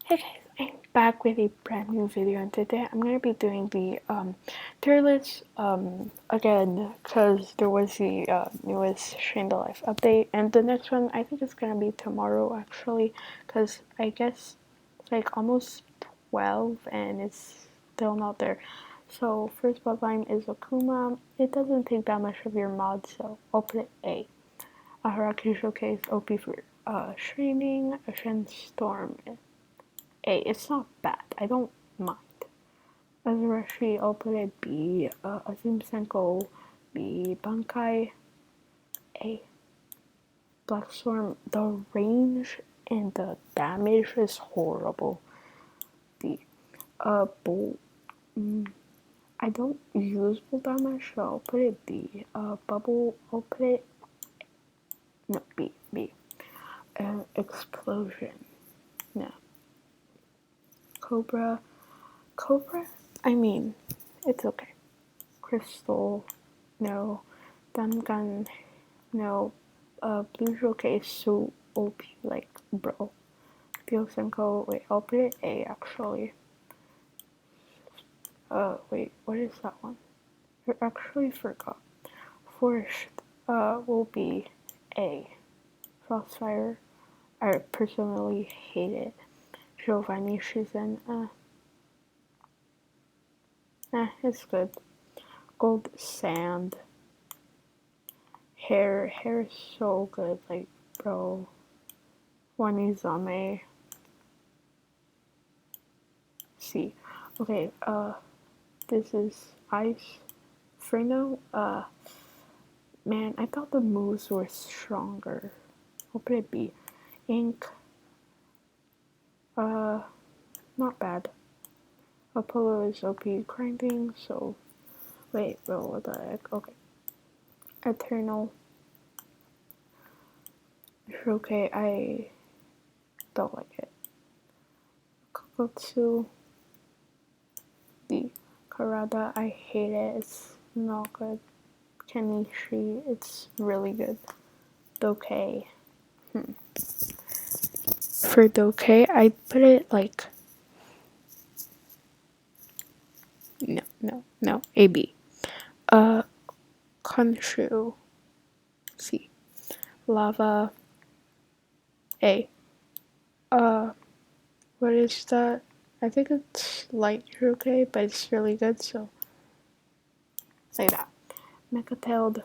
Hey guys, I'm back with a brand new video, and today I'm gonna be doing the tier list again because there was the newest SHINDO Life update, and the next one I think it's gonna be tomorrow actually, because I guess it's like almost 12 and it's still not there. So first bloodline is Akuma. It doesn't take that much of your mod, so I'll put it A. Haraki Showcase OP for streaming, a Storm A. It's not bad. I don't mind. Azurashi, I'll put it B. Azim Senko, B. Bankai, A. Black Storm, the range and the damage is horrible. B. Bull. I don't use bull damage, so I'll put it B. Bubble, I'll put it. No, B. B. Explosion. No. Cobra. I mean, it's okay. Crystal, no. Dangan, no. Blue Showcase, so OP, like, bro. Biosenko, wait, I'll put it A actually. Wait, what is that one? I actually forgot. Forest, will be A. Frostfire, I personally hate it. Giovanni Shizen, it's good. Gold Sand. Hair is so good, like, bro. Wanizame. C. Okay, this is Ice. Freno, man, I thought the moves were stronger. What would it be? Ink, not bad. Apollo is OP grinding, so, wait, bro, what the heck? Okay. Eternal. Okay, I don't like it. Kokotsu. B. Karada, I hate it. It's not good. Kenichi, it's really good. Dokei. For Dokei, I put it like no. AB. Khonshu. C. Lava. A. What is that? I think it's light okay, but it's really good, so like that. Mechatailed.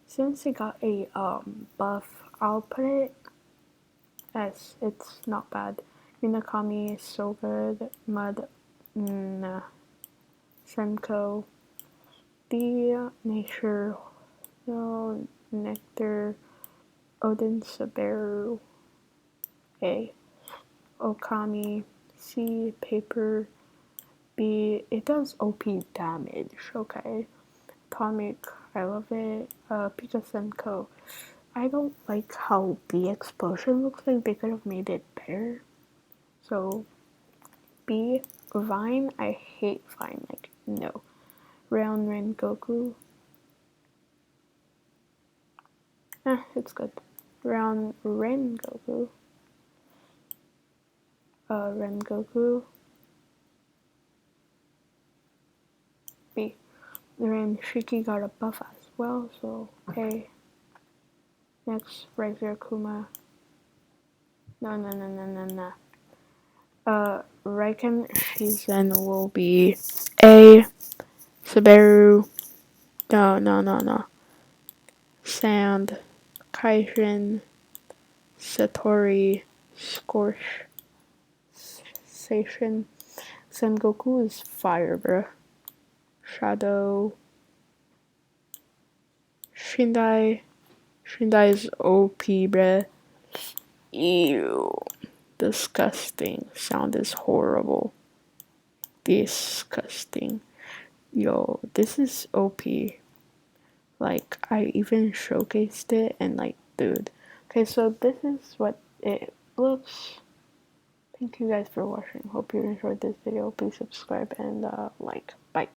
Since it got a buff, I'll put it as it's not bad. Minakami is so good. Mud, nah. Senko. The Nature, no. Nectar. Odin Saberu. A. Okami. C. Paper. B. It does OP damage, okay. Atomic, I love it. Pika Senko. I don't like how the explosion looks like. They could have made it better. So, B. Vine, I hate Vine. Like, no. Round Ren Goku. It's good. Round Ren Goku. Ren Goku. B. Ren Shiki got a buff as well, so A. Next, regular Kuma. No. Raiken Shizen will be A. Subaru. No. Sand. Kaijin. Satori. Scorch. Sation. Sengoku is fire, bruh. Shadow. Shindai is OP, bruh. Ew. Disgusting. Sound is horrible. Disgusting. Yo, this is OP. Like, I even showcased it and, like, dude. Okay, so this is what it looks. Thank you guys for watching. Hope you enjoyed this video. Please subscribe and like. Bye.